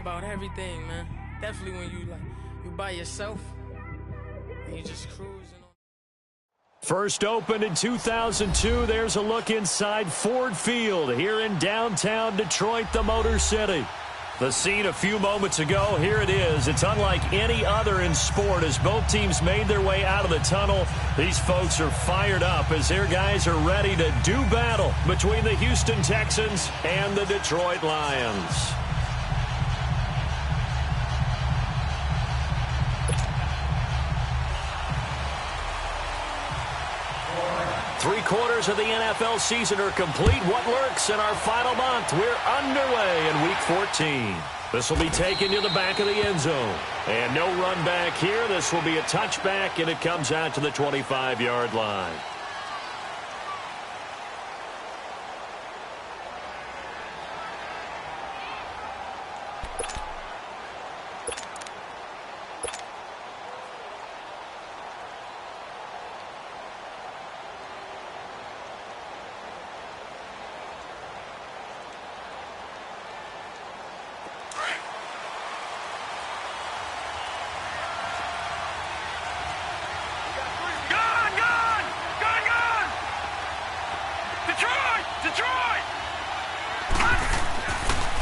about everything, man. Definitely when you by yourself and you just cruising. First opened in 2002, there's a look inside Ford Field here in downtown Detroit, the Motor City. The scene a few moments ago, here it is. It's unlike any other in sport as both teams made their way out of the tunnel. These folks are fired up as their guys are ready to do battle between the Houston Texans and the Detroit Lions. Three-quarters of the NFL season are complete. What lurks in our final month? We're underway in Week 14. This will be taken to the back of the end zone. And no run back here. This will be a touchback, and it comes out to the 25-yard line.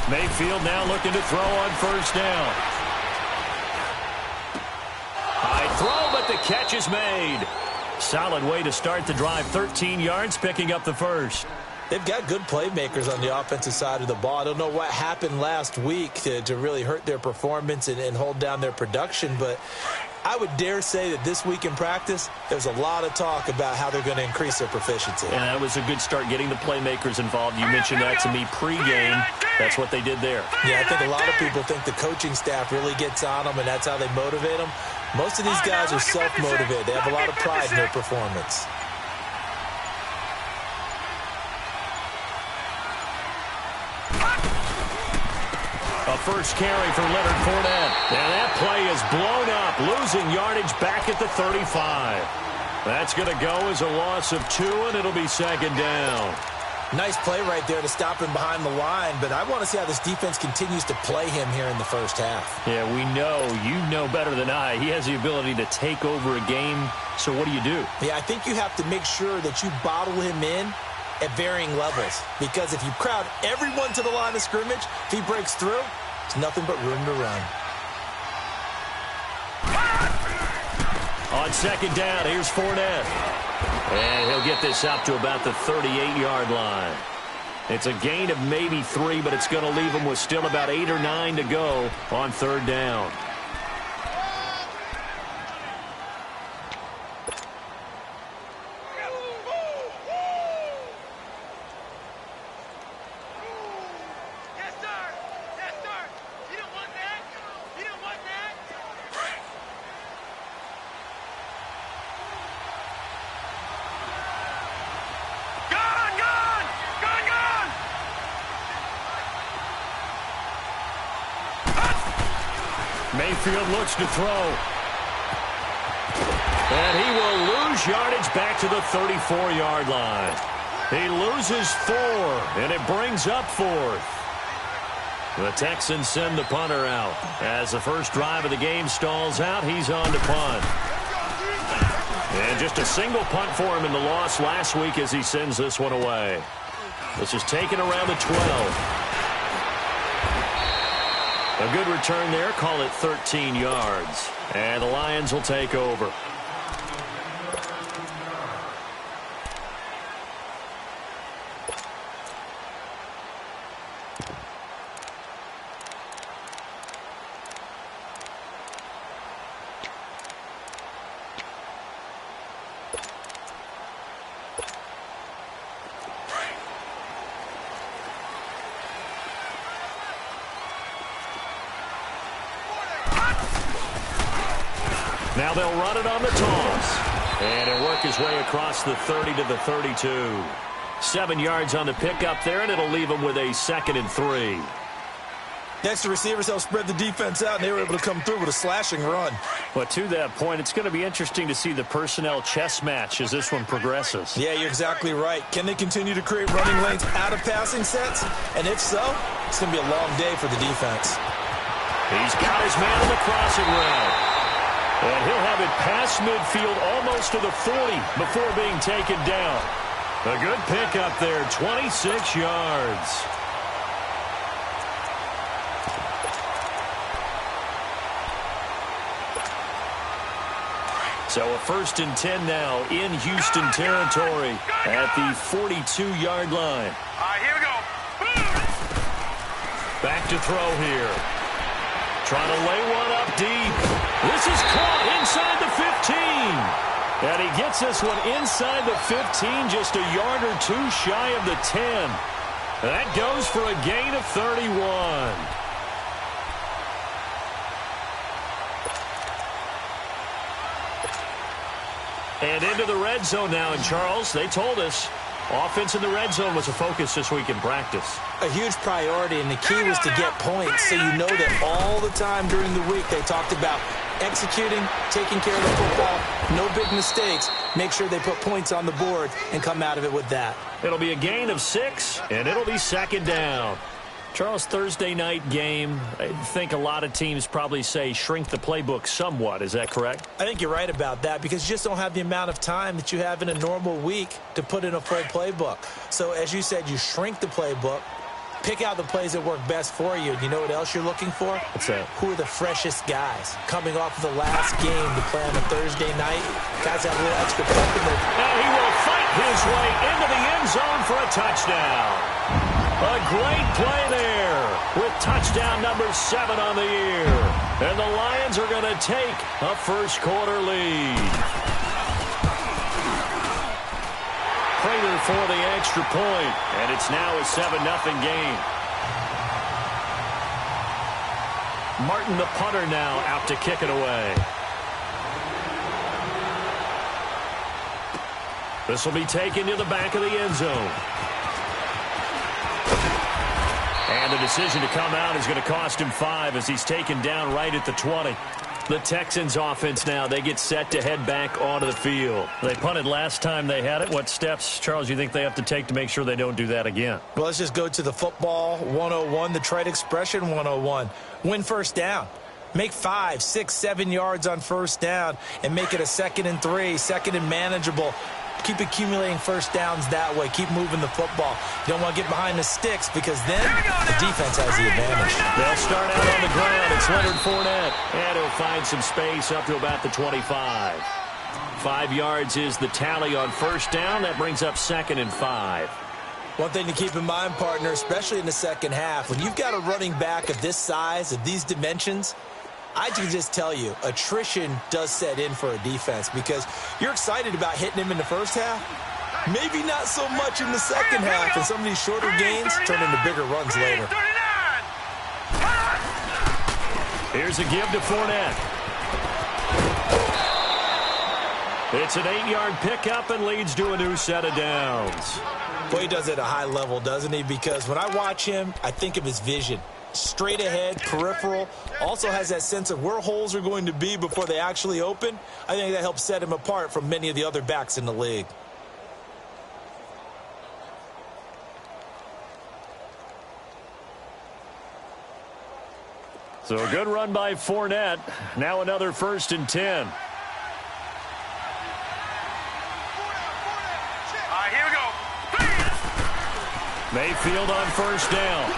Mayfield now looking to throw on first down. High throw, but the catch is made. Solid way to start the drive. 13 yards, picking up the first. They've got good playmakers on the offensive side of the ball. I don't know what happened last week to really hurt their performance and hold down their production, but I would dare say that this week in practice, there's a lot of talk about how they're going to increase their proficiency. And that was a good start getting the playmakers involved. You mentioned that to me pregame. That's what they did there. Yeah, I think a lot of people think the coaching staff really gets on them, and that's how they motivate them. Most of these guys are self-motivated. They have a lot of pride in their performance. A first carry for Leonard Fournette. And that play is blown up, losing yardage back at the 35. That's going to go as a loss of 2, and it'll be second down. Nice play right there to stop him behind the line, but I want to see how this defense continues to play him here in the first half. Yeah, we know. You know better than I. He has the ability to take over a game, so what do you do? Yeah, I think you have to make sure that you bottle him in at varying levels, because if you crowd everyone to the line of scrimmage, if he breaks through, it's nothing but room to run. On second down, here's Fournette. And he'll get this up to about the 38-yard line. It's a gain of maybe 3, but it's going to leave him with still about 8 or 9 to go on third down. Mayfield looks to throw. And he will lose yardage back to the 34-yard line. He loses 4, and it brings up 4th. The Texans send the punter out. As the first drive of the game stalls out, he's on to punt. And just a single punt for him in the loss last week as he sends this one away. This is taken around the 12. A good return there, call it 13 yards. And the Lions will take over. Now they'll run it on the toss. And it'll work his way across the 30 to the 32. 7 yards on the pickup there, and it'll leave him with a 2nd and 3. Next, the receivers help spread the defense out, and they were able to come through with a slashing run. But to that point, it's going to be interesting to see the personnel chess match as this one progresses. Yeah, you're exactly right. Can they continue to create running lanes out of passing sets? And if so, it's going to be a long day for the defense. He's got his man on the crossing route. And he'll have it past midfield almost to the 40 before being taken down. A good pickup there, 26 yards. So a 1st and 10 now in Houston territory at the 42-yard line. All right, here we go. Back to throw here. Trying to lay one up deep. This is caught inside the 15. And he gets this one inside the 15, just a yard or two shy of the 10. That goes for a gain of 31. And into the red zone now. And, Charles, they told us offense in the red zone was a focus this week in practice. A huge priority, and the key was to get points. So you know that all the time during the week they talked about executing, taking care of the football, no big mistakes. Make sure they put points on the board and come out of it with that. It'll be a gain of 6, and it'll be 2nd down. Charles, Thursday night game, I think a lot of teams probably say shrink the playbook somewhat. Is that correct? I think you're right about that because you just don't have the amount of time that you have in a normal week to put in a full playbook. So, as you said, you shrink the playbook, pick out the plays that work best for you. You know what else you're looking for? What's that? Who are the freshest guys coming off of the last game to play on a Thursday night? Guys have a little extra pep in there. And he will fight his way into the end zone for a touchdown. A great play there with touchdown number 7 on the year. And the Lions are going to take a first-quarter lead. Prater for the extra point, and it's now a 7-0 game. Martin, the punter, now out to kick it away. This will be taken to the back of the end zone. And the decision to come out is going to cost him 5 as he's taken down right at the 20. The Texans offense now, they get set to head back onto the field. They punted last time they had it. What steps, Charles, you think they have to take to make sure they don't do that again? Well, let's just go to the football 101, the trade expression 101. Win first down. Make 5, 6, 7 yards on first down and make it a 2nd and 3, 2nd and manageable. Keep accumulating first downs that way. Keep moving the football. You don't want to get behind the sticks because then the defense has the advantage. They'll start out on the ground. It's Leonard Fournette. And he'll find some space up to about the 25. 5 yards is the tally on first down. That brings up 2nd and 5. One thing to keep in mind, partner, especially in the second half, when you've got a running back of this size, of these dimensions, I can just tell you, attrition does set in for a defense because you're excited about hitting him in the first half. Maybe not so much in the second half, and some of these shorter gains turn into bigger runs later. Here's a give to Fournette. It's an 8-yard pickup and leads to a new set of downs. Boy, he does it at a high level, doesn't he? Because when I watch him, I think of his vision. Straight ahead, peripheral, also has that sense of where holes are going to be before they actually open. I think that helps set him apart from many of the other backs in the league. So a good run by Fournette. Now another 1st and 10. All right, here we go. Mayfield on first down.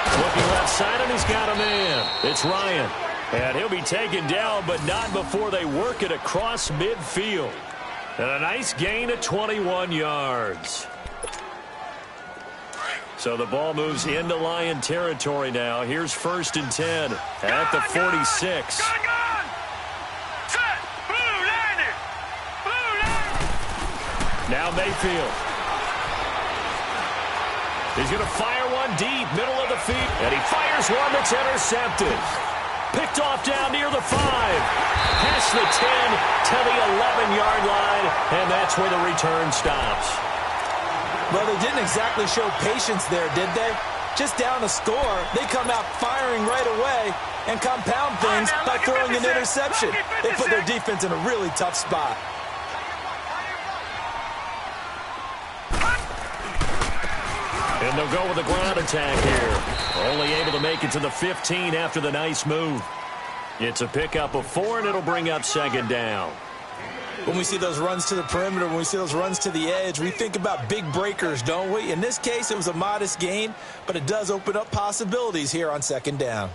Looking left side, and he's got a man. It's Ryan. And he'll be taken down, but not before they work it across midfield. And a nice gain of 21 yards. So the ball moves into Lion territory now. Here's 1st and 10 at the 46. Now Mayfield. He's going to fire one deep, middle of the field. And he fires one that's intercepted. Picked off down near the 5. Past the 10 to the 11-yard line. And that's where the return stops. Well, they didn't exactly show patience there, did they? Just down a score, they come out firing right away and compound things by throwing an interception. They put their defense in a really tough spot. And they'll go with a ground attack here. Only able to make it to the 15 after the nice move. It's a pickup of 4, and it'll bring up second down. When we see those runs to the perimeter, when we see those runs to the edge, we think about big breakers, don't we? In this case, it was a modest gain, but it does open up possibilities here on second down.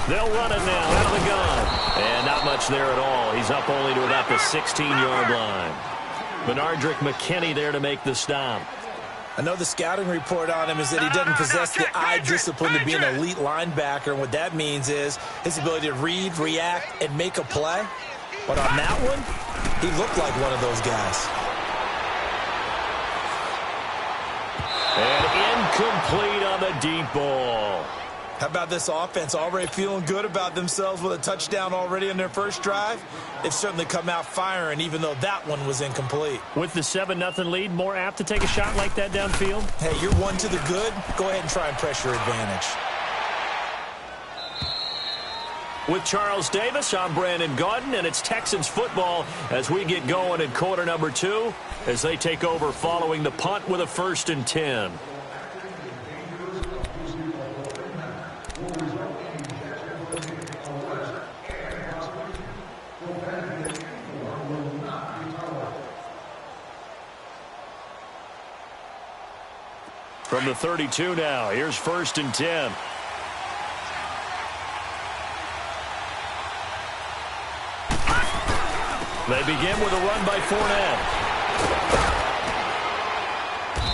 They'll run it now out of the gun. And not much there at all. He's up only to about the 16-yard line. Benardrick McKinney there to make the stop. I know the scouting report on him is that he doesn't possess the eye discipline to be an elite linebacker. And what that means is his ability to read, react, and make a play. But on that one, he looked like one of those guys. And incomplete on the deep ball. How about this offense already feeling good about themselves with a touchdown already in their first drive? They've certainly come out firing, even though that one was incomplete. With the 7-0 lead, more apt to take a shot like that downfield? Hey, you're one to the good. Go ahead and try and press your advantage. With Charles Davis, I'm Brandon Gaudin, and it's Texans football as we get going in quarter number 2 as they take over following the punt with a 1st and 10. From the 32 now, here's 1st and 10. They begin with a run by Fournette.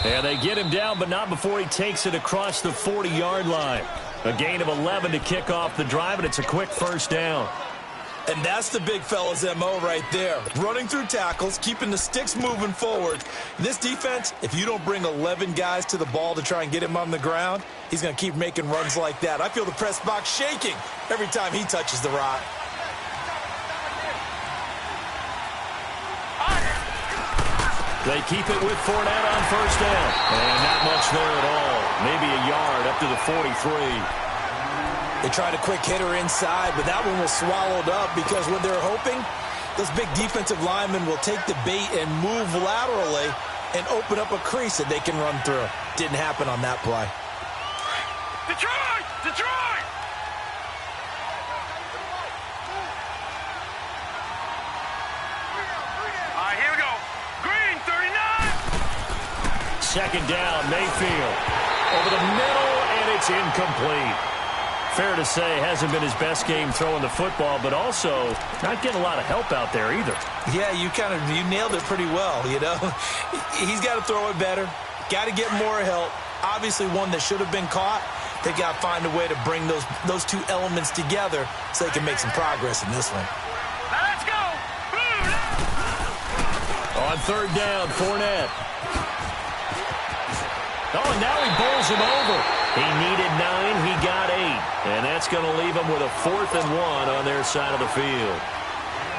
And they get him down, but not before he takes it across the 40-yard line. A gain of 11 to kick off the drive, and it's a quick 1st down. And that's the big fella's MO right there. Running through tackles, keeping the sticks moving forward. This defense, if you don't bring 11 guys to the ball to try and get him on the ground, he's going to keep making runs like that. I feel the press box shaking every time he touches the rock. They keep it with Fournette on 1st down. And not much there at all. Maybe a yard up to the 43. They tried a quick hitter inside, but that one was swallowed up because what they're hoping, those big defensive linemen will take the bait and move laterally and open up a crease that they can run through. Didn't happen on that play. Detroit! Detroit! All right, here we go. Green, 39. 2nd down, Mayfield. Over the middle, and it's incomplete. Fair to say, hasn't been his best game throwing the football, but also not getting a lot of help out there either. Yeah, you nailed it pretty well, you know. He's got to throw it better. Got to get more help. Obviously one that should have been caught. They got to find a way to bring those two elements together so they can make some progress in this one. Now let's go. On 3rd down, Fournette. Oh, and now he bowls him over. He needed 9, he got 8. And that's going to leave them with a 4th and 1 on their side of the field.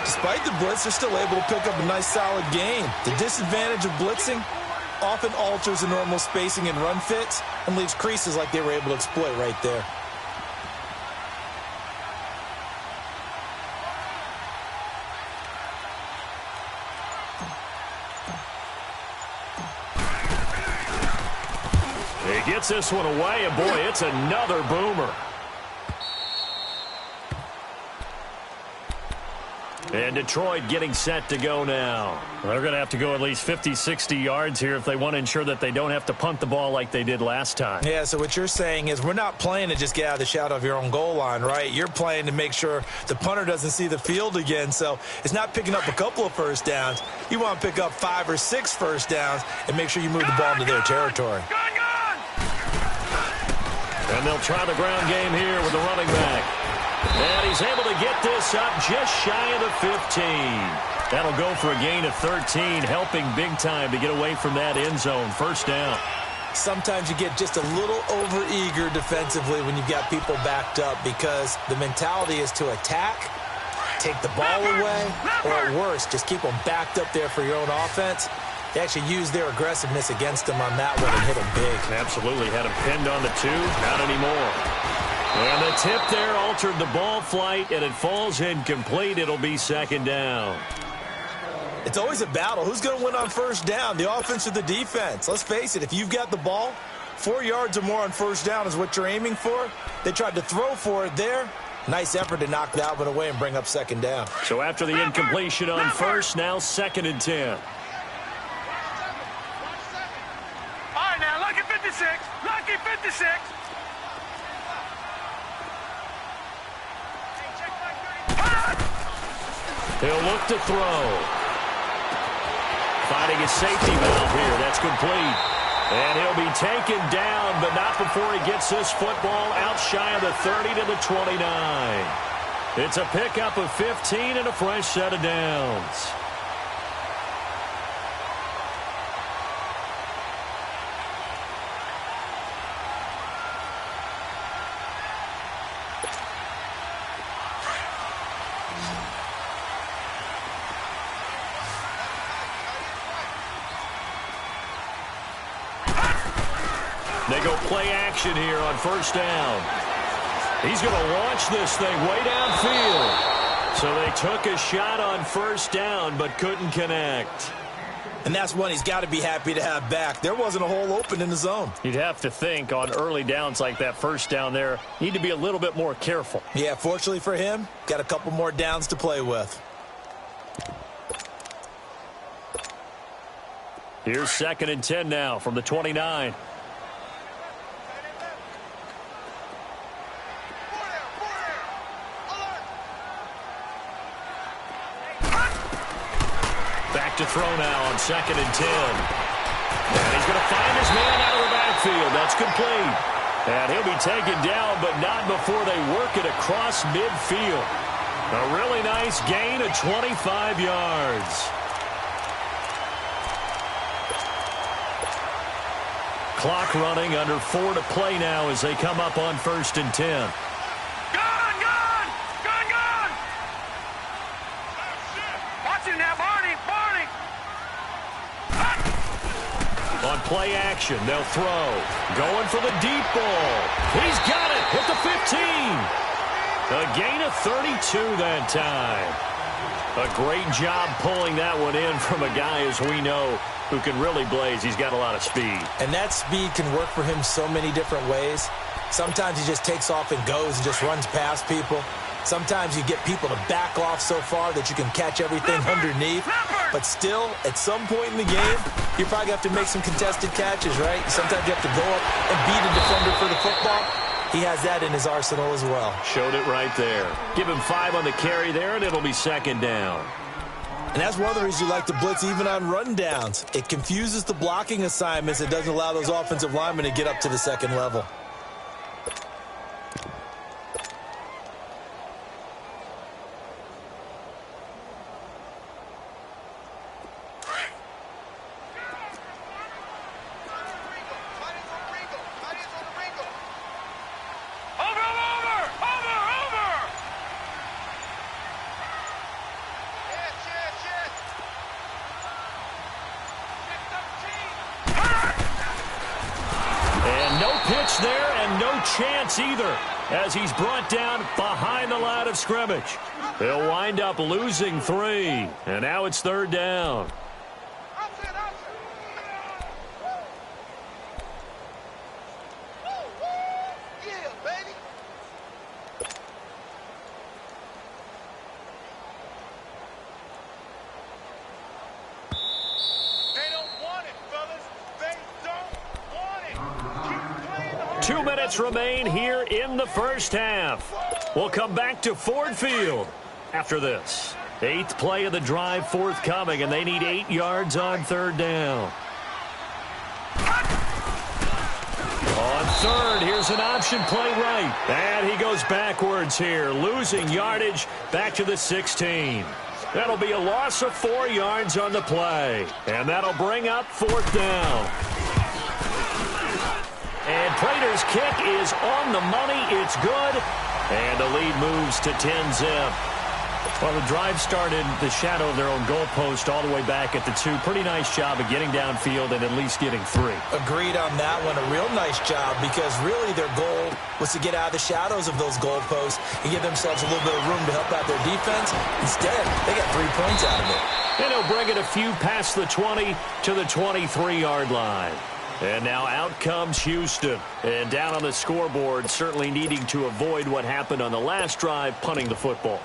Despite the blitz, they're still able to pick up a nice solid gain. The disadvantage of blitzing often alters the normal spacing and run fits and leaves creases like they were able to exploit right there. He gets this one away, and boy, it's another boomer. And Detroit getting set to go now. They're going to have to go at least 50, 60 yards here if they want to ensure that they don't have to punt the ball like they did last time. Yeah, so what you're saying is we're not playing to just get out of the shadow of your own goal line, right? You're playing to make sure the punter doesn't see the field again. So it's not picking up a couple of 1st downs. You want to pick up 5 or 6 1st downs and make sure you move the ball into their territory. And they'll try the ground game here with the running back. And he's able to get this up just shy of the 15. That'll go for a gain of 13, helping big time to get away from that end zone. 1st down. Sometimes you get just a little over-eager defensively when you've got people backed up because the mentality is to attack, take the ball away, or at worst, just keep them backed up there for your own offense. They actually used their aggressiveness against him on that one and hit him big. Absolutely. Had him pinned on the 2. Not anymore. And the tip there altered the ball flight, and it falls incomplete. It'll be second down. It's always a battle. Who's going to win on first down, the offense or the defense? Let's face it, if you've got the ball, 4 yards or more on first down is what you're aiming for. They tried to throw for it there. Nice effort to knock that one away and bring up second down. So after the incompletion on first, now 2nd and 10. All right, now, lucky 56. Lucky 56. He'll look to throw. Finding a safety valve here. That's complete. And he'll be taken down, but not before he gets this football out shy of the 30 to the 29. It's a pickup of 15 and a fresh set of downs. They go play action here on first down. He's going to launch this thing way downfield. So they took a shot on first down but couldn't connect. And that's one he's got to be happy to have back. There wasn't a hole open in the zone. You'd have to think on early downs like that first down there, need to be a little bit more careful. Yeah, fortunately for him, got a couple more downs to play with. Here's 2nd and 10 now from the 29. Back to throw now on 2nd and 10. And he's going to find his man out of the backfield. That's complete. And he'll be taken down, but not before they work it across midfield. A really nice gain of 25 yards. Clock running, under 4 to play now as they come up on 1st and 10. On play action, they'll throw. Going for the deep ball. He's got it at the 15. A gain of 32 that time. A great job pulling that one in from a guy, as we know, who can really blaze. He's got a lot of speed. And that speed can work for him so many different ways. Sometimes he just takes off and goes and just runs past people. Sometimes you get people to back off so far that you can catch everything underneath. But still, at some point in the game, you probably have to make some contested catches, right? Sometimes you have to go up and beat a defender for the football. He has that in his arsenal as well. Showed it right there. Give him 5 on the carry there, and it'll be 2nd down. And that's one of the reasons you like to blitz even on rundowns. It confuses the blocking assignments. It doesn't allow those offensive linemen to get up to the second level. There and no chance either as he's brought down behind the line of scrimmage. They'll wind up losing 3, and now it's 3rd down. Remain here in the first half. We'll come back to Ford Field after this. 8th play of the drive forthcoming, and they need 8 yards on 3rd down. On 3rd, here's an option play right. And he goes backwards here, losing yardage back to the 16. That'll be a loss of 4 yards on the play. And that'll bring up 4th down. And Prater's kick is on the money. It's good. And the lead moves to 10-zip. Well, the drive started the shadow of their own goalpost all the way back at the 2. Pretty nice job of getting downfield and at least getting 3. Agreed on that one. A real nice job because really their goal was to get out of the shadows of those goalposts and give themselves a little bit of room to help out their defense. Instead, they got 3 points out of it. And he'll bring it a few past the 20 to the 23-yard line. And now out comes Houston. And down on the scoreboard, certainly needing to avoid what happened on the last drive, punting the football.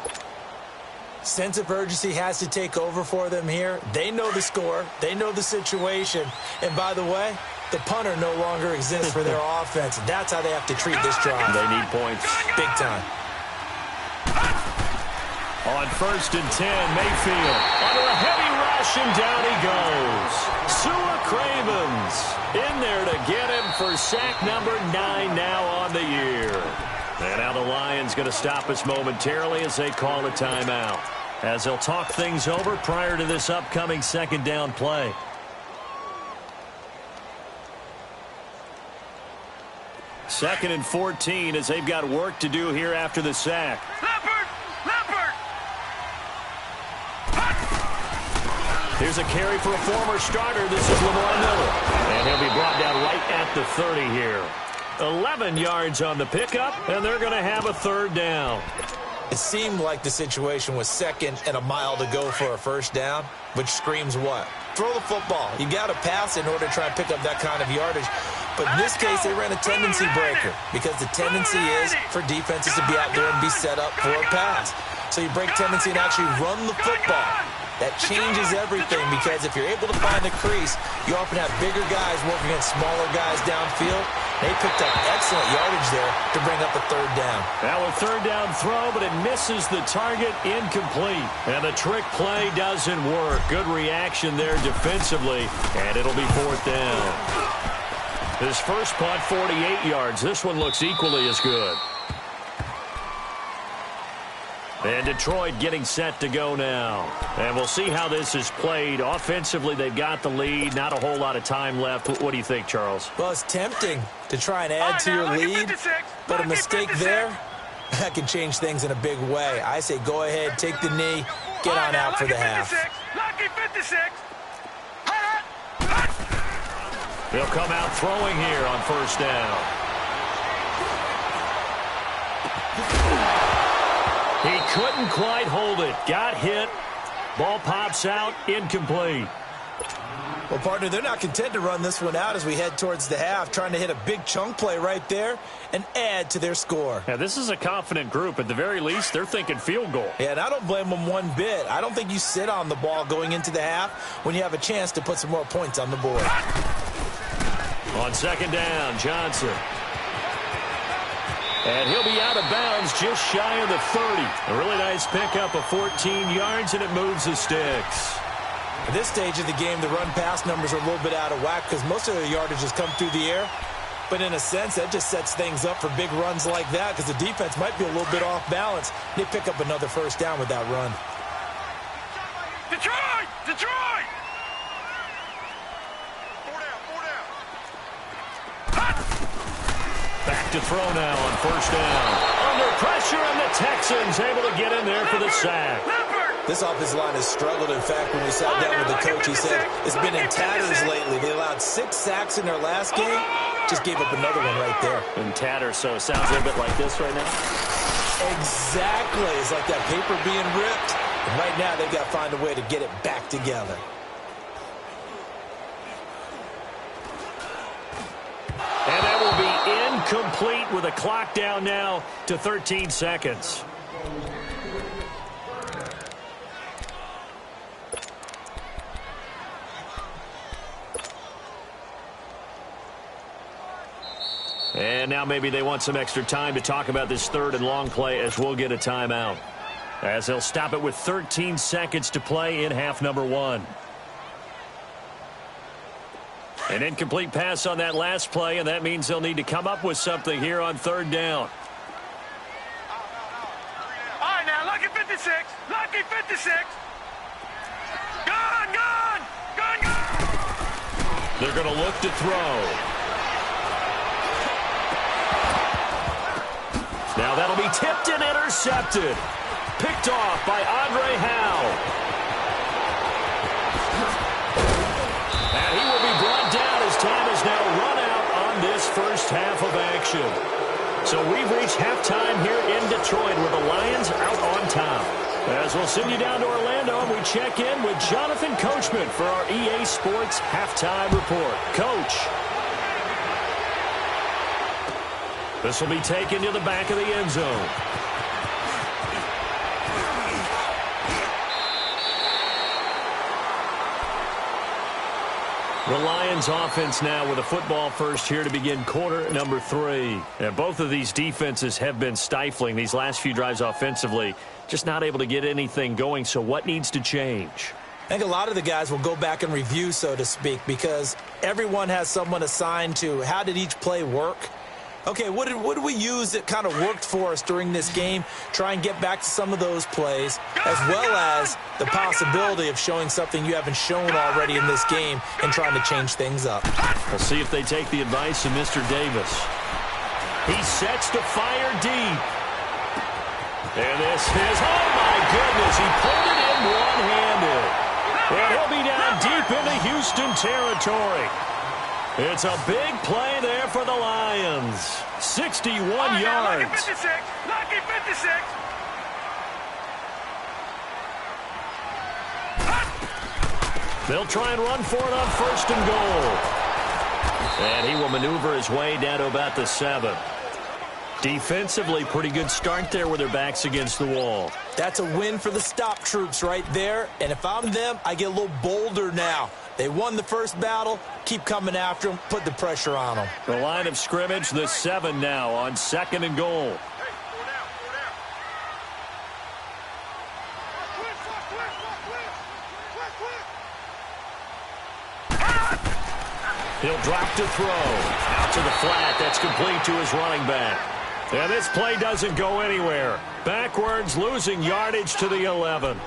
Sense of urgency has to take over for them here. They know the score. They know the situation. And by the way, the punter no longer exists for their offense. That's how they have to treat this drive. They need points. Big time. On 1st and 10, Mayfield under a heavy rush, and down he goes. Sua Cravens in there to get him for sack number 9 now on the year. And now the Lions going to stop us momentarily as they call a timeout, as they'll talk things over prior to this upcoming 2nd down play. Second and 14 as they've got work to do here after the sack. Leopard! Leopard! Here's a carry for a former starter. This is Lamar Miller. And he'll be brought down right at the 30 here. 11 yards on the pickup, and they're going to have a 3rd down. It seemed like the situation was 2nd and a mile to go for a 1st down, which screams what? Throw the football. You got to pass in order to try and pick up that kind of yardage. But in this case, they ran a tendency breaker because the tendency is for defenses to be out there and be set up for a pass. So you break tendency and actually run the football. That changes everything because if you're able to find the crease, you often have bigger guys working against smaller guys downfield. They picked up excellent yardage there to bring up a 3rd down. Now a 3rd down throw, but it misses the target, incomplete. And the trick play doesn't work. Good reaction there defensively, and it'll be 4th down. His first punt, 48 yards. This one looks equally as good. And Detroit getting set to go now. And we'll see how this is played. Offensively, they've got the lead. Not a whole lot of time left. What do you think, Charles? Well, it's tempting to try and add to your lead, but a mistake there, that can change things in a big way. I say go ahead, take the knee, get on out for the half. Lucky 56. They'll come out throwing here on 1st down. He couldn't quite hold it. Got hit. Ball pops out. Incomplete. Well, partner, they're not content to run this one out as we head towards the half, trying to hit a big chunk play right there and add to their score. Yeah, this is a confident group. At the very least, they're thinking field goal. Yeah, and I don't blame them one bit. I don't think you sit on the ball going into the half when you have a chance to put some more points on the board. On 2nd down, Johnson. And he'll be out of bounds just shy of the 30. A really nice pickup of 14 yards, and it moves the sticks. At this stage of the game, the run-pass numbers are a little bit out of whack because most of the yardage has come through the air. But in a sense, that just sets things up for big runs like that because the defense might be a little bit off balance. They pick up another 1st down with that run. Detroit! Detroit! Back to throw now on 1st down. Under pressure, and the Texans able to get in there for the sack. This offensive line has struggled. In fact, when we sat down with the coach, he said it's been in tatters lately. They allowed 6 sacks in their last game. Just gave up another one right there. In tatters, so it sounds a little bit like this right now. Exactly. It's like that paper being ripped. And right now, they've got to find a way to get it back together. And that will be incomplete with a clock down now to 13 seconds. And now maybe they want some extra time to talk about this 3rd and long play as we'll get a timeout. As they'll stop it with 13 seconds to play in half number 1. An incomplete pass on that last play, and that means they'll need to come up with something here on 3rd down. All right, now, lucky 56. Lucky 56. Gone, gone. Gone, gone. They're going to look to throw. Now that'll be tipped and intercepted. Picked off by Andre Howe. And he will be brought down as time has now run out on this first half of action. So we've reached halftime here in Detroit with the Lions out on top. As we'll send you down to Orlando, and we check in with Jonathan Coachman for our EA Sports Halftime Report. Coach. This will be taken to the back of the end zone. The Lions offense now with a football first here to begin quarter number 3. And both of these defenses have been stifling these last few drives offensively. Just not able to get anything going. So what needs to change? I think a lot of the guys will go back and review, so to speak, because everyone has someone assigned to how did each play work. Okay, what did we use that kind of worked for us during this game? Try and get back to some of those plays, as well as the possibility of showing something you haven't shown already in this game and trying to change things up. We'll see if they take the advice of Mr. Davis. He sets to fire deep. And this is, oh my goodness, he pulled it in one-handed. And he'll be down deep into Houston territory. It's a big play there for the Lions. 61 yards. Lucky 56. Lucky 56. They'll try and run for it on first and goal. And he will maneuver his way down to about the 7. Defensively, pretty good start there with their backs against the wall. That's a win for the stop troops right there. And if I'm them, I get a little bolder now. They won the first battle. Keep coming after them. Put the pressure on them. The line of scrimmage, the 7 now on second and goal. He'll drop to throw. Out to the flat. That's complete to his running back. And this play doesn't go anywhere. Backwards, losing yardage to the 11.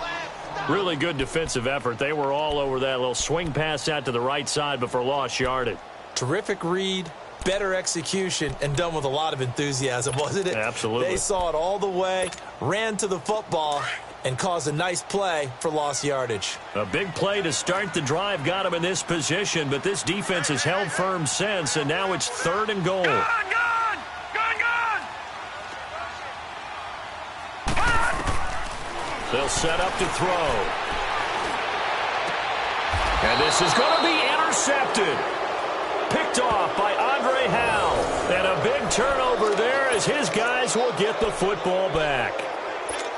Really good defensive effort. They were all over that little swing pass out to the right side before lost yardage. Terrific read, better execution, and done with a lot of enthusiasm, wasn't it? Absolutely. They saw it all the way, ran to the football, and caused a nice play for lost yardage. A big play to start the drive got him in this position, but this defense has held firm since, and now it's third and goal. Gone. They'll set up to throw. And this is going to be intercepted. Picked off by Andre Howe. And a big turnover there as his guys will get the football back.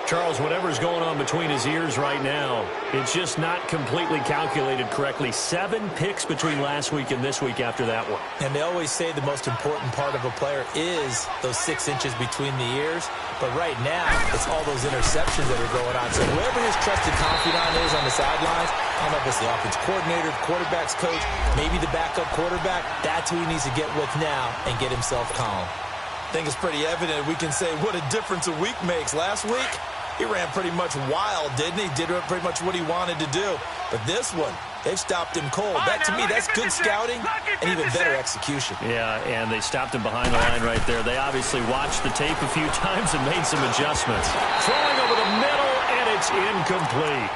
Charles, whatever's going on between his ears right now, it's just not completely calculated correctly. 7 picks between last week and this week after that one. And they always say the most important part of a player is those 6 inches between the ears. But right now, it's all those interceptions that are going on. So whoever his trusted confidant is on the sidelines, I don't know if it's the offense coordinator, the quarterback's coach, maybe the backup quarterback, that's who he needs to get with now and get himself calm. I think it's pretty evident we can say what a difference a week makes. Last week, he ran pretty much wild, didn't he? Did pretty much what he wanted to do. But this one, they've stopped him cold. That, to me, that's good scouting and even better execution. Yeah, and they stopped him behind the line right there. They obviously watched the tape a few times and made some adjustments. Throwing over the middle, and it's incomplete.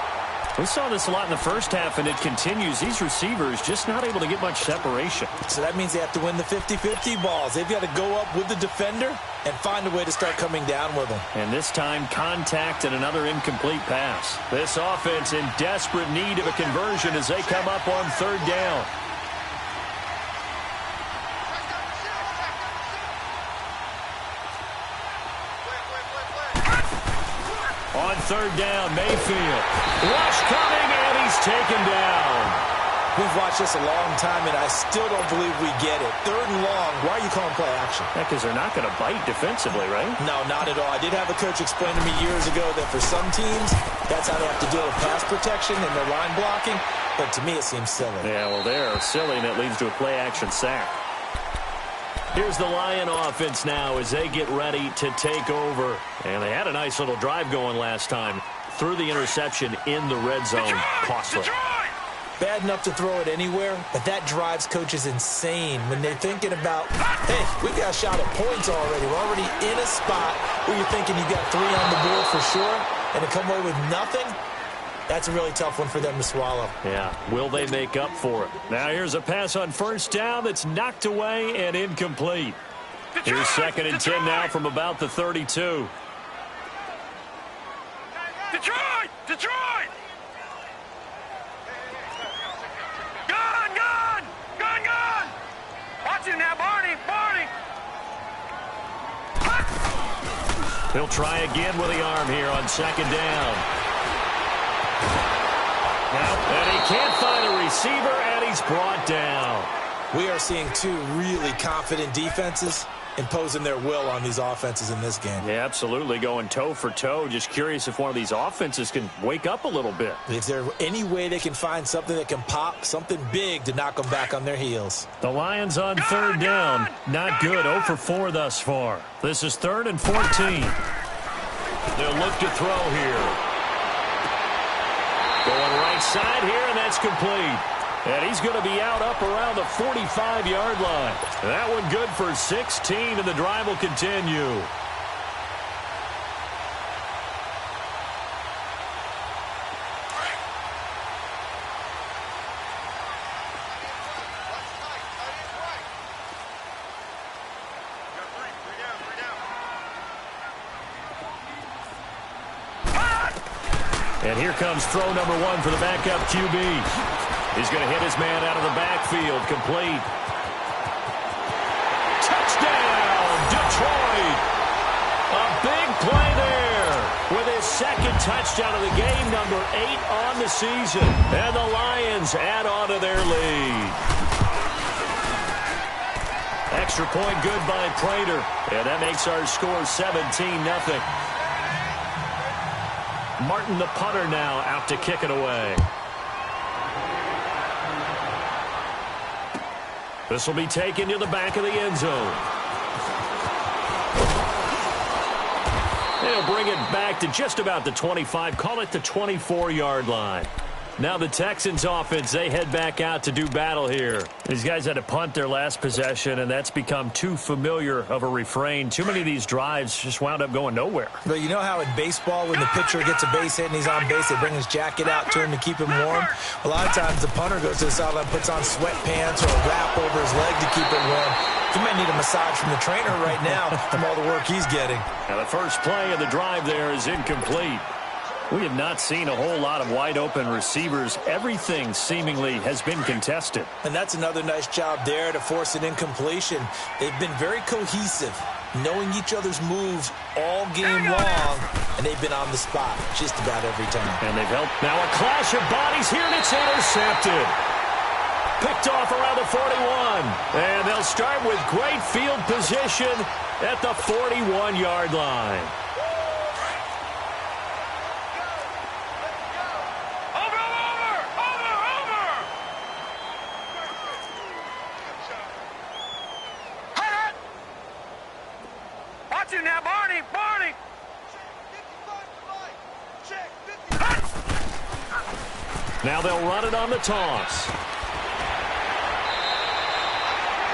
We saw this a lot in the first half, and it continues. These receivers just not able to get much separation. So that means they have to win the 50-50 balls. They've got to go up with the defender and find a way to start coming down with them. And this time, contact and another incomplete pass. This offense in desperate need of a conversion as they come up on third down. On third down, Mayfield. Rush coming, and he's taken down. We've watched this a long time, and I still don't believe we get it. Third and long, why are you calling play action? Yeah, because they're not going to bite defensively, right? No, not at all. I did have a coach explain to me years ago that for some teams, that's how they have to deal with pass protection and their line blocking. But to me, it seems silly. Yeah, well, they're silly, and it leads to a play-action sack. Here's the Lion offense now as they get ready to take over. And they had a nice little drive going last time. Threw the interception in the red zone. Costly. Bad enough to throw it anywhere, but that drives coaches insane when they're thinking about, hey, we got a shot at points already. We're already in a spot where you're thinking you got 3 on the board for sure. and to come away with nothing, that's a really tough one for them to swallow. Yeah, will they make up for it? Now here's a pass on first down that's knocked away and incomplete. Here's 2nd and 10 now from about the 32. Detroit! Detroit! Gun! Gun! Gun! Gun! Watch it now, Barney! Barney! He'll try again with the arm here on 2nd down. And he can't find a receiver, and he's brought down. We are seeing two really confident defenses imposing their will on these offenses in this game. Yeah, absolutely, going toe for toe. Just curious if one of these offenses can wake up a little bit. Is there any way they can find something that can pop, something big to knock them back on their heels? The Lions on 3rd down. Not good. 0 for 4 thus far. This is 3rd and 14. They'll look to throw here. Going right side here, and that's complete. And he's going to be out up around the 45-yard line. That one good for 16, and the drive will continue. And here comes throw number 1 for the backup QB. He's going to hit his man out of the backfield. Complete. Touchdown, Detroit. A big play there with his 2nd touchdown of the game, number 8 on the season. And the Lions add on to their lead. Extra point good by Prater. And that makes our score 17-0. Martin, the punter, now out to kick it away. This will be taken to the back of the end zone. They'll bring it back to just about the 25, call it the 24-yard line. Now the Texans offense, they head back out to do battle here. These guys had to punt their last possession, and that's become too familiar of a refrain. Too many of these drives just wound up going nowhere. But you know how in baseball, when the pitcher gets a base hit and he's on base, they bring his jacket out to him to keep him warm? A lot of times the punter goes to the sideline, puts on sweatpants or a wrap over his leg to keep it warm. He might need a massage from the trainer right now from all the work he's getting. Now the first play of the drive there is incomplete. We have not seen a whole lot of wide-open receivers. Everything seemingly has been contested. And that's another nice job there to force an incompletion. They've been very cohesive, knowing each other's moves all game long, and they've been on the spot just about every time. And they've helped. Now a clash of bodies here, and it's intercepted. Picked off around the 41. And they'll start with great field position at the 41-yard line. Now, Barney, Barney. Now they'll run it on the toss.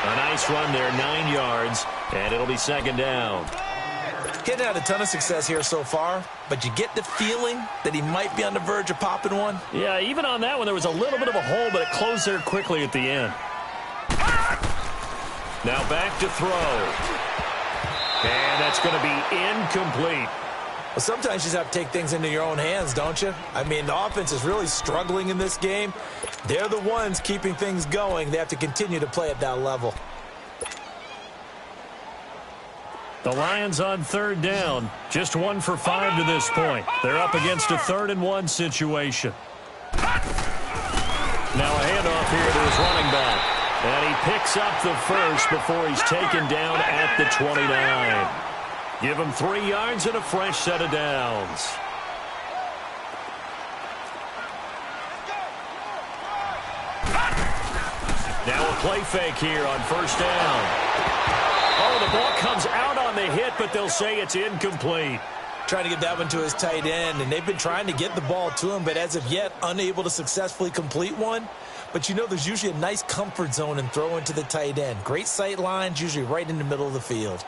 A nice run there, 9 yards, and it'll be 2nd down. Getting had a ton of success here so far, but you get the feeling that he might be on the verge of popping one. Yeah, even on that one, there was a little bit of a hole, but it closed there quickly at the end. Now back to throw. And that's going to be incomplete. Well, sometimes you just have to take things into your own hands, don't you? I mean, the offense is really struggling in this game. They're the ones keeping things going. They have to continue to play at that level. The Lions on 3rd down. Just 1 for 5 to this point. They're up against a 3rd and 1 situation. Now a handoff here to his running back. And he picks up the first before he's taken down at the 29. Give him 3 yards and a fresh set of downs. Now a play fake here on 1st down. Oh, the ball comes out on the hit, but they'll say it's incomplete. Trying to get that one to his tight end, and they've been trying to get the ball to him, but as of yet, unable to successfully complete one. But you know there's usually a nice comfort zone in throwing to the tight end. Great sight lines, usually right in the middle of the field.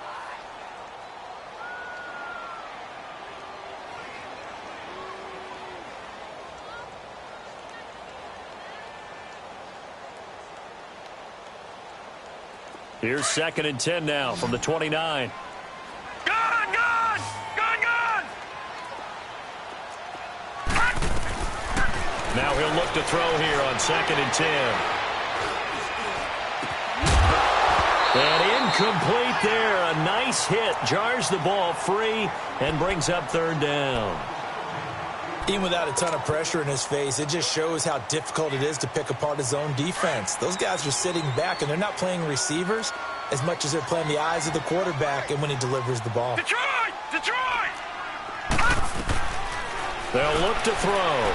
Here's 2nd and 10 now from the 29. Gun, gun! Gun, gun! Now he'll look to throw here on 2nd and 10. And incomplete there. A nice hit. Jars the ball free and brings up 3rd down. Even without a ton of pressure in his face, it just shows how difficult it is to pick apart his own defense. Those guys are sitting back, and they're not playing receivers as much as they're playing the eyes of the quarterback and when he delivers the ball. Detroit! Detroit! They'll look to throw.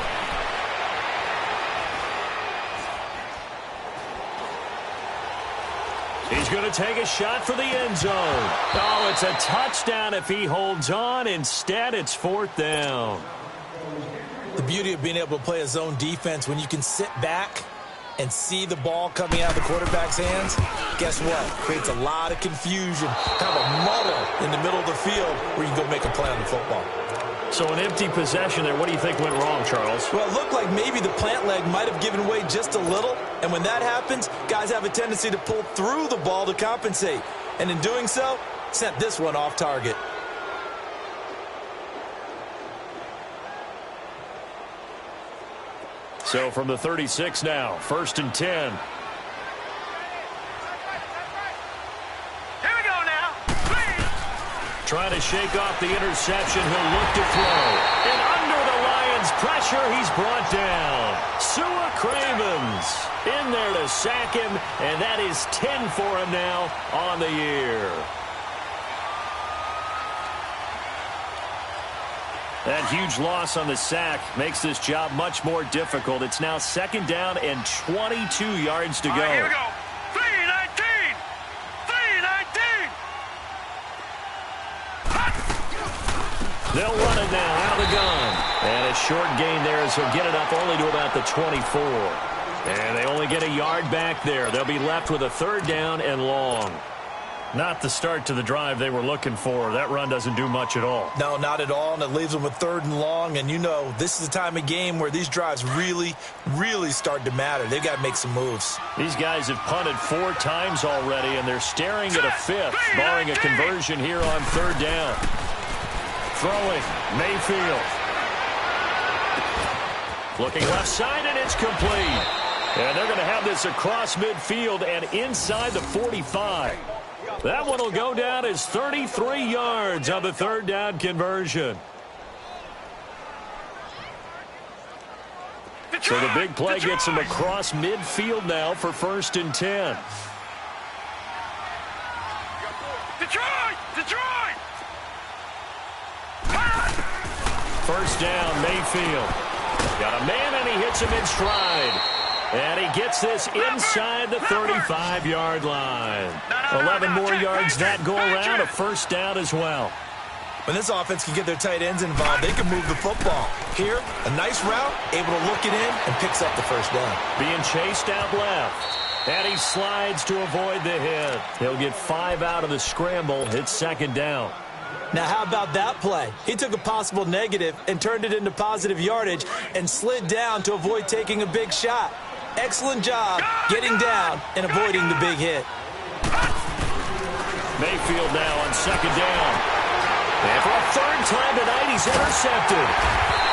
He's going to take a shot for the end zone. Oh, it's a touchdown if he holds on. Instead, it's 4th down. The beauty of being able to play a zone defense when you can sit back and see the ball coming out of the quarterback's hands, guess what? Creates a lot of confusion, kind of a muddle in the middle of the field where you can go make a play on the football. So an empty possession there. What do you think went wrong, Charles? Well, it looked like maybe the plant leg might have given way just a little, and when that happens, guys have a tendency to pull through the ball to compensate, and in doing so, sent this one off target. So from the 36 now, 1st and 10. Here we go now. Please. Trying to shake off the interception. He'll look to throw. And under the Lions' pressure, he's brought down. Sua Cravens in there to sack him, and that is 10 for him now on the year. That huge loss on the sack makes this job much more difficult. It's now 2nd down and 22 yards to go. Here we go. 3-19. 3-19. They'll run it now out of the gun. And a short gain there as he'll get it up only to about the 24. And they only get a yard back there. They'll be left with a 3rd down and long. Not the start to the drive they were looking for. That run doesn't do much at all. No, not at all, and it leaves them with 3rd and long. And you know, this is the time of game where these drives really, really start to matter. They've got to make some moves. These guys have punted 4 times already, and they're staring at a 5th, barring a conversion here on 3rd down. Throwing, Mayfield. Looking left side, and it's complete. And they're going to have this across midfield and inside the 45. That one will go down as 33 yards on the 3rd down conversion. So the big play gets him across midfield now for 1st and 10. Detroit! Detroit! 1st down, Mayfield. Got a man, and he hits him in stride. And he gets this inside the 35-yard line. 11 more yards that go around, a 1st down as well. When this offense can get their tight ends involved, they can move the football. Here, a nice route, able to look it in, and picks up the 1st down. Being chased out left. And he slides to avoid the hit. He'll get 5 out of the scramble. It's 2nd down. Now, how about that play? He took a possible negative and turned it into positive yardage and slid down to avoid taking a big shot. Excellent job getting down and avoiding the big hit. Mayfield now on 2nd down. And for a 3rd time tonight, he's intercepted.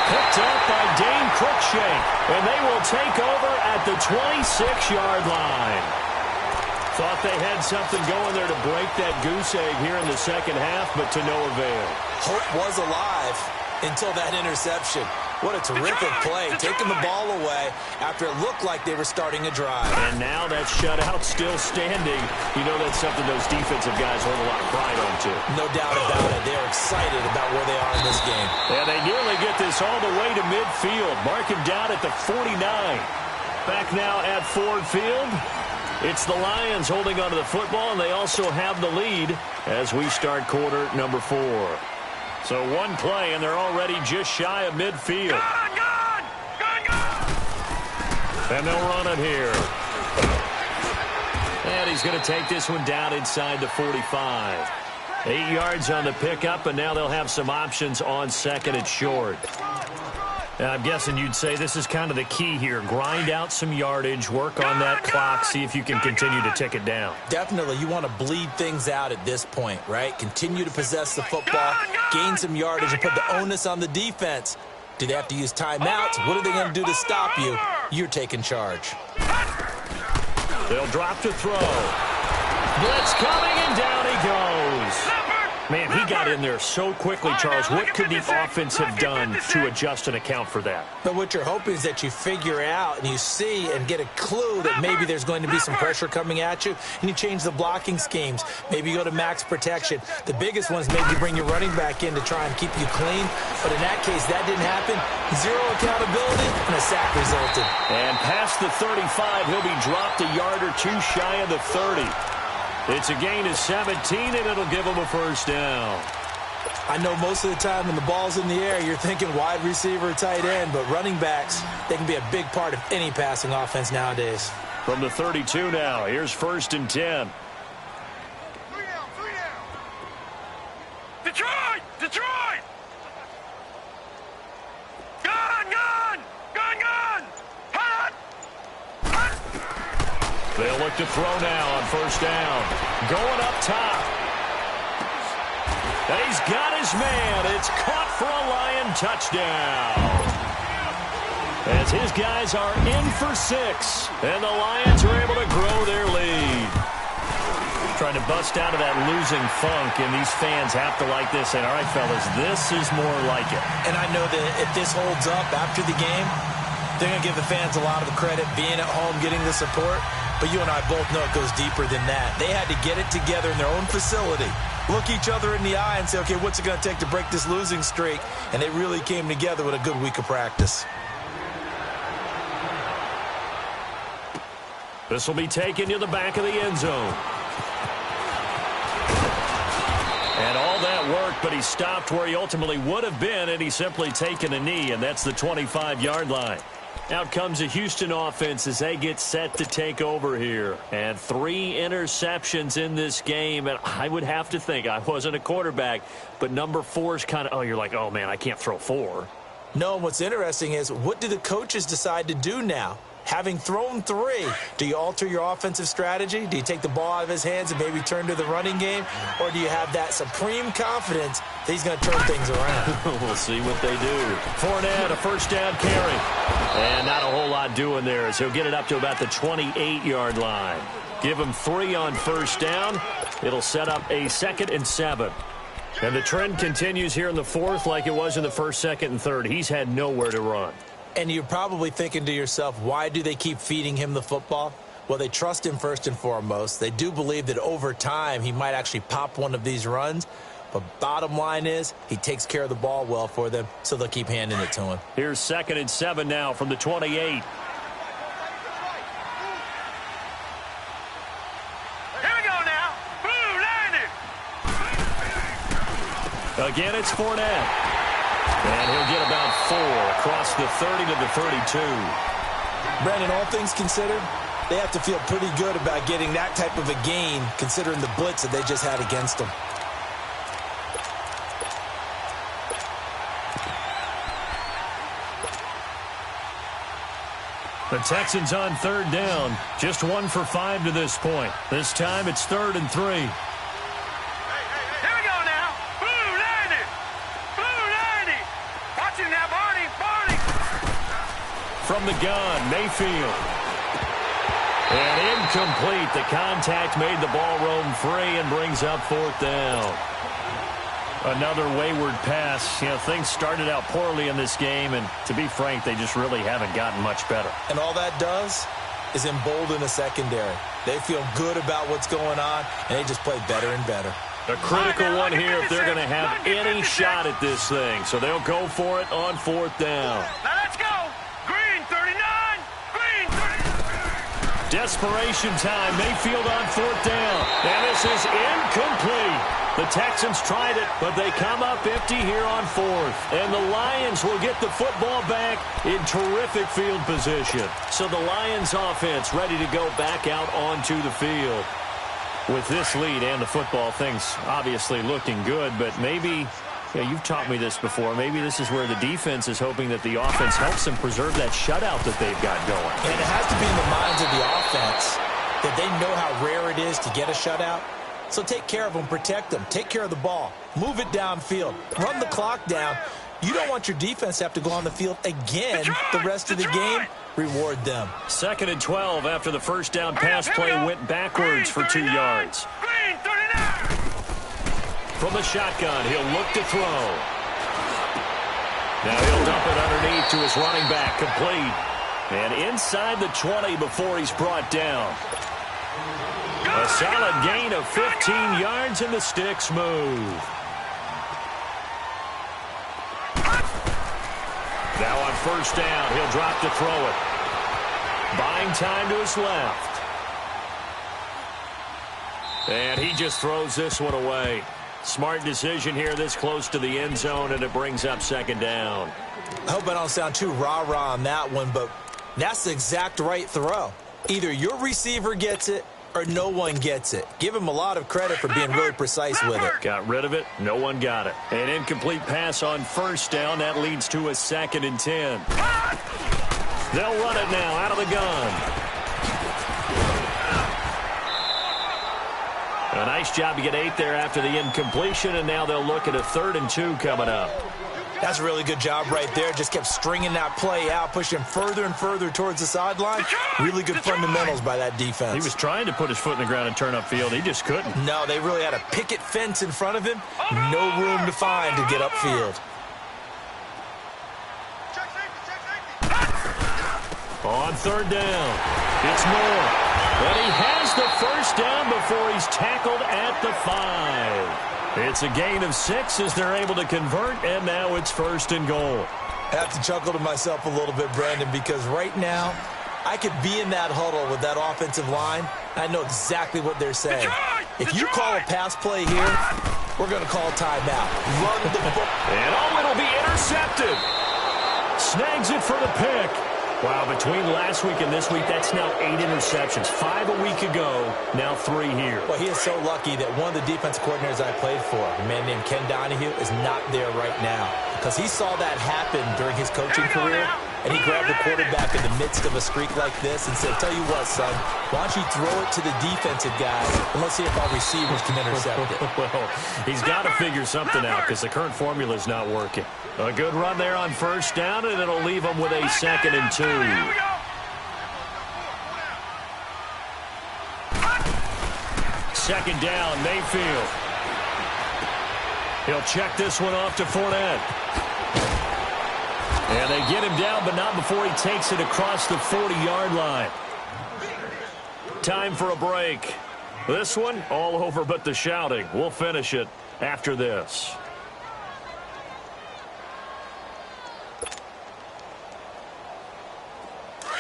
Picked up by Dane Cruikshank. And they will take over at the 26-yard line. Thought they had something going there to break that goose egg here in the 2nd half, but to no avail. Hope was alive until that interception. What a terrific play, taking the ball away after it looked like they were starting a drive. And now that shutout still standing. You know that's something those defensive guys hold a lot of pride on, too. No doubt about it. They're excited about where they are in this game. And they nearly get this all the way to midfield. Mark him down at the 49. Back now at Ford Field. It's the Lions holding onto the football, and they also have the lead as we start quarter number 4. So one play, and they're already just shy of midfield. Gun, gun! Gun, gun! And they'll run it here. And he's going to take this one down inside the 45. 8 yards on the pickup, and now they'll have some options on 2nd and short. I'm guessing you'd say this is kind of the key here. Grind out some yardage, work on that clock, see if you can continue to tick it down. Definitely. You want to bleed things out at this point, right? Continue to possess the football, gain some yardage, and put the onus on the defense. Do they have to use timeouts? What are they going to do to stop you? You're taking charge. They'll drop to throw. Blitz coming, and down he goes. Man, he got in there so quickly, Charles. What could the offense have done to adjust and account for that? But what you're hoping is that you figure out and you see and get a clue that maybe there's going to be some pressure coming at you, and you change the blocking schemes. Maybe you go to max protection. The biggest one is maybe you bring your running back in to try and keep you clean. But in that case, that didn't happen. Zero accountability, and a sack resulted. And past the 35, he'll be dropped a yard or two shy of the 30. It's a gain of 17, and it'll give them a first down. I know most of the time when the ball's in the air, you're thinking wide receiver, tight end, but running backs, they can be a big part of any passing offense nowadays. From the 32 now, here's 1st and 10. Detroit! Detroit! Gun! Gun! Gun! Gun! Hot! Hot! They'll look to throw now on 1st down. Going up top. And he's got his man. It's caught for a Lion touchdown. As his guys are in for 6. And the Lions are able to grow their lead. Trying to bust out of that losing funk, and these fans have to like this. And all right, fellas, this is more like it. And I know that if this holds up after the game, they're going to give the fans a lot of the credit, being at home, getting the support. But you and I both know it goes deeper than that. They had to get it together in their own facility, look each other in the eye and say, okay, what's it going to take to break this losing streak? And they really came together with a good week of practice. This will be taken to the back of the end zone. And all that worked, but he stopped where he ultimately would have been, and he's simply taken a knee, and that's the 25-yard line. Out comes the Houston offense as they get set to take over here. And 3 interceptions in this game. And I would have to think, I wasn't a quarterback, but number 4 is kind of, oh, you're like, oh, man, I can't throw 4. No, what's interesting is, what do the coaches decide to do now? Having thrown 3, do you alter your offensive strategy? Do you take the ball out of his hands and maybe turn to the running game? Or do you have that supreme confidence that he's going to turn things around? We'll see what they do. Fournette, a 1st down carry. And not a whole lot doing there as he'll get it up to about the 28-yard line. Give him 3 on 1st down. It'll set up a 2nd and 7. And the trend continues here in the 4th like it was in the 1st, 2nd, and 3rd. He's had nowhere to run. And you're probably thinking to yourself, why do they keep feeding him the football? Well, they trust him first and foremost. They do believe that over time he might actually pop one of these runs. But bottom line is he takes care of the ball well for them, so they'll keep handing it to him. Here's 2nd and 7 now from the 28. Here we go now. Blue landed. Again, it's Fournette. And he'll get about 4 across the 30 to the 32. Brandon, all things considered, they have to feel pretty good about getting that type of a gain, considering the blitz that they just had against them. The Texans on 3rd down. Just 1 for 5 to this point. This time it's 3rd and 3. From the gun, Mayfield. And incomplete. The contact made the ball roam free and brings up 4th down. Another wayward pass. You know, things started out poorly in this game, and to be frank, they just really haven't gotten much better. And all that does is embolden a secondary. They feel good about what's going on, and they just play better and better. A critical one here if they're going to have any shot at this thing. So they'll go for it on 4th down. Now let's go. Green 39. Green 39. Desperation time. Mayfield on 4th down. And this is incomplete. The Texans tried it, but they come up empty here on 4th. And the Lions will get the football back in terrific field position. So the Lions offense ready to go back out onto the field. With this lead and the football, things obviously looking good, but maybe Yeah, you've taught me this before. Maybe this is where the defense is hoping that the offense helps them preserve that shutout that they've got going. And it has to be in the minds of the offense that they know how rare it is to get a shutout. So take care of them, protect them, take care of the ball, move it downfield, run the clock down. You don't want your defense to have to go on the field again the rest of the game. Reward them. 2nd and 12 after the first down pass play went backwards for 2 yards. From the shotgun, he'll look to throw. Now he'll dump it underneath to his running back, complete. And inside the 20 before he's brought down. A solid gain of 15 yards, and the sticks move. Now on first down, he'll drop to throw it. Buying time to his left. And he just throws this one away. Smart decision here this close to the end zone, and it brings up 2nd down. I hope I don't sound too rah-rah on that one, but that's the exact right throw. Either your receiver gets it or no one gets it. Give him a lot of credit for being really precise with it. Got rid of it. No one got it. An incomplete pass on first down. That leads to a 2nd and 10. They'll run it now out of the gun. A nice job to get 8 there after the incompletion, and now they'll look at a 3rd and 2 coming up. That's a really good job right there. Just kept stringing that play out, pushing further and further towards the sideline. Really good fundamentals by that defense. He was trying to put his foot in the ground and turn upfield. He just couldn't. No, they really had a picket fence in front of him. No room to find to get upfield. On 3rd down, it's Moore. And he has the first down before he's tackled at the 5. It's a gain of 6 as they're able to convert, and now it's 1st and goal. I have to chuckle to myself a little bit, Brandon, because right now I could be in that huddle with that offensive line. I know exactly what they're saying. If you call a pass play here, we're going to call timeout. Run the ball. And it'll be intercepted. Snags it for the pick. Wow, between last week and this week, that's now 8 interceptions. 5 a week ago, now 3 here. Well, he is so lucky that one of the defense coordinators I played for, a man named Ken Donahue, is not there right now. Because he saw that happen during his coaching career, and he grabbed the quarterback in the midst of a streak like this and said, tell you what, son, why don't you throw it to the defensive guys, and let's see if our receivers can intercept it. Well, he's got to figure something out because the current formula is not working. A good run there on first down, and it'll leave him with a 2nd and 2. Second down, Mayfield. He'll check this one off to Fournette. And they get him down, but not before he takes it across the 40-yard line. Time for a break. This one, all over but the shouting. We'll finish it after this.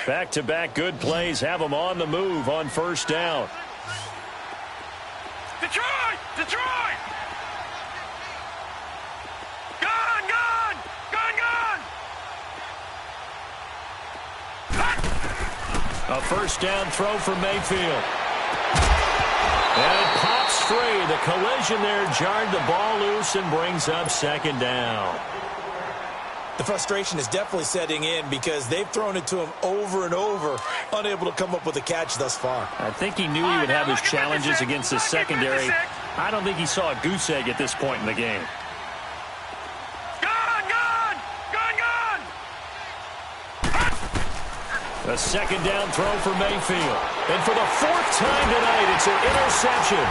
Back-to-back good plays have them on the move on first down. Detroit! Detroit! Gun! Gun! Gun! Gun! A first down throw for Mayfield. And it pops free. The collision there jarred the ball loose and brings up 2nd down. The frustration is definitely setting in because they've thrown it to him over and over, unable to come up with a catch thus far. I think he knew he would have his challenges against his secondary. I don't think he saw a goose egg at this point in the game. Gun! Gun! Gun! Gun! A 2nd down throw for Mayfield. And for the 4th time tonight, it's an interception.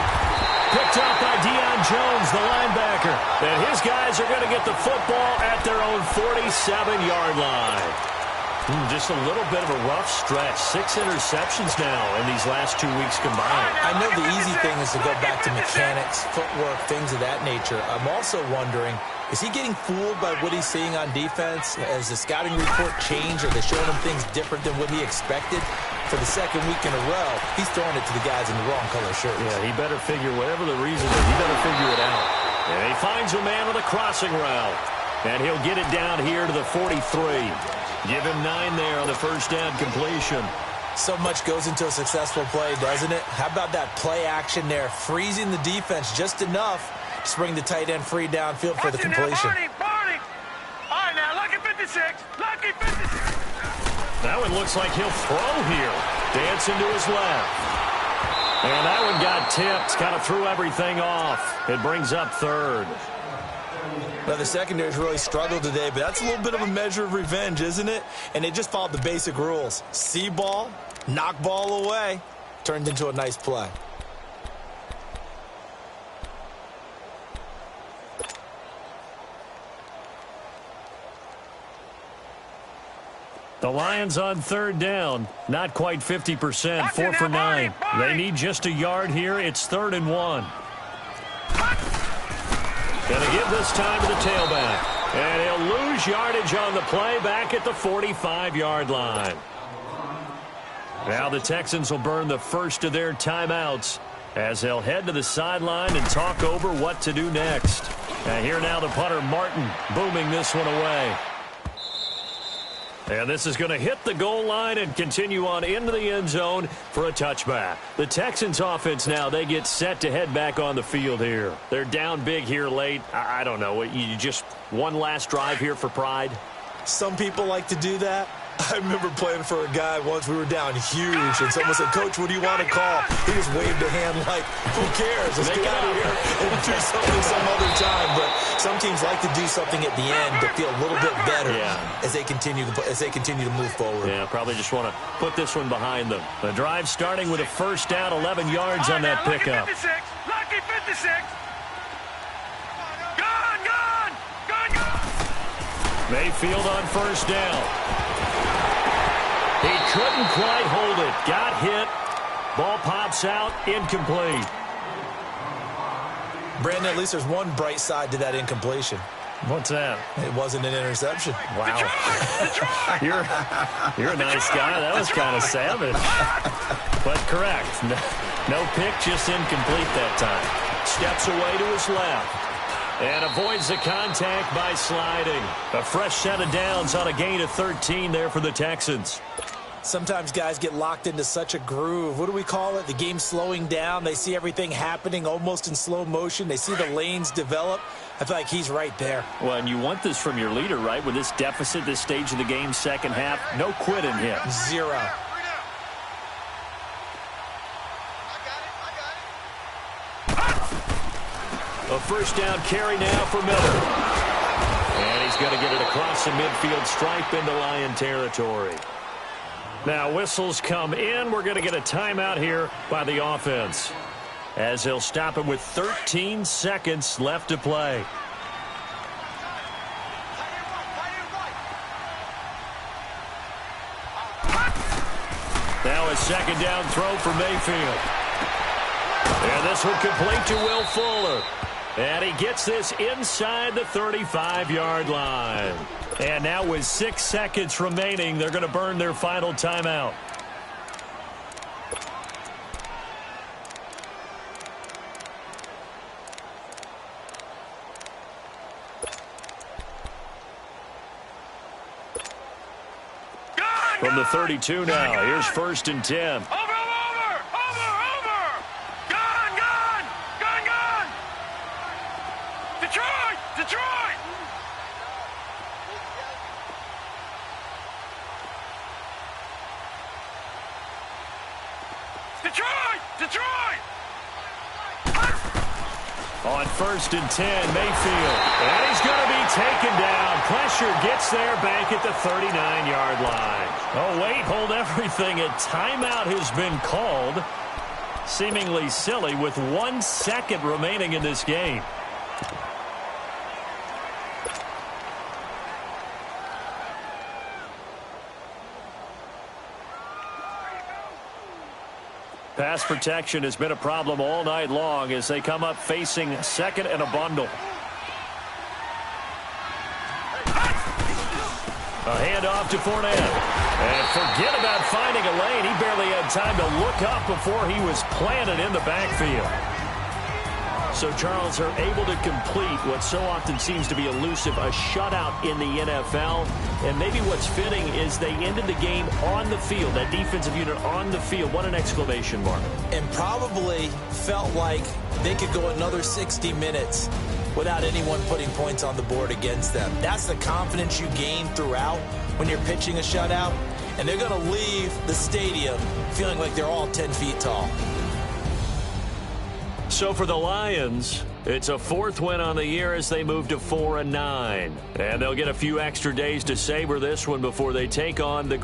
Picked up by Deion Jones, the linebacker. And his guys are going to get the football at their own 47-yard line. Just a little bit of a rough stretch. 6 interceptions now in these last 2 weeks combined. I know the easy thing is to go back to mechanics, footwork, things of that nature. I'm also wondering, is he getting fooled by what he's seeing on defense? Has the scouting report changed? Are they showing him things different than what he expected? For the 2nd week in a row, he's throwing it to the guys in the wrong color shirts. Yeah, he better figure, whatever the reason is, he better figure it out. And he finds a man with a crossing route. And he'll get it down here to the 43. Give him 9 there on the first down completion. So much goes into a successful play, doesn't it? How about that play action there, freezing the defense just enough Just bring the tight end free downfield for the completion. Barney. All right, now, lucky 56. Lucky 56. That one looks like he'll throw here. Dancing to his left. And that one got tipped. Kind of threw everything off. It brings up third. Well, the secondary's really struggled today, but that's a little bit of a measure of revenge, isn't it? And they just followed the basic rules. See ball, knock ball away. Turned into a nice play. The Lions on third down. Not quite 50%. 4 for 9. They need just a yard here. It's 3rd and 1. Going to give this time to the tailback. And he'll lose yardage on the play back at the 45-yard line. Now the Texans will burn the first of their timeouts as they'll head to the sideline and talk over what to do next. And here now the punter, Martin, booming this one away. And this is going to hit the goal line and continue on into the end zone for a touchback. The Texans offense now, they get set to head back on the field here. They're down big here late. I don't know. You just one last drive here for pride? Some people like to do that. I remember playing for a guy once. We were down huge, and someone said, "Coach, what do you want to call?" He just waved a hand like, "Who cares? Let's get out of here and do something some other time." But some teams like to do something at the end to feel a little bit better as they continue to move forward. Yeah, probably just want to put this one behind them. The drive starting with a first down, 11 yards on that pickup. Lucky 56. Gone. Mayfield on first down. He couldn't quite hold it. Got hit. Ball pops out. Incomplete. Brandon, at least there's one bright side to that incompletion. What's that? It wasn't an interception. Wow. You're a nice guy. That was kind of savage. But correct. No pick, just incomplete that time. Steps away to his left. And avoids the contact by sliding. A fresh set of downs on a gain of 13 there for the Texans. Sometimes guys get locked into such a groove. What do we call it? The game's slowing down. They see everything happening almost in slow motion. They see the lanes develop. I feel like he's right there. Well, and you want this from your leader, right? With this deficit, this stage of the game, second half, no quit in him. Zero. A first down carry now for Miller. And he's going to get it across the midfield stripe into Lion territory. Now whistles come in. We're going to get a timeout here by the offense, as they'll stop it with 13 seconds left to play. Now a second down throw for Mayfield. And this one complete to Will Fuller. And he gets this inside the 35-yard line. And now with 6 seconds remaining, they're going to burn their final timeout. From the 32 now, here's 1st and 10. Over. Gone. Detroit. On 1st and 10, Mayfield. And he's going to be taken down. Pressure gets there back at the 39-yard line. Oh, wait, hold everything. A timeout has been called. Seemingly silly with 1 second remaining in this game. Pass protection has been a problem all night long as they come up facing 2nd and a bundle. A handoff to Fournette. And forget about finding a lane. He barely had time to look up before he was planted in the backfield. So, Charles, are able to complete what so often seems to be elusive, a shutout in the NFL. And maybe what's fitting is they ended the game on the field, that defensive unit on the field. What an exclamation mark. And probably felt like they could go another 60 minutes without anyone putting points on the board against them. That's the confidence you gain throughout when you're pitching a shutout, and they're going to leave the stadium feeling like they're all 10 feet tall. So for the Lions, it's a 4th win on the year as they move to 4-9. And they'll get a few extra days to savor this one before they take on the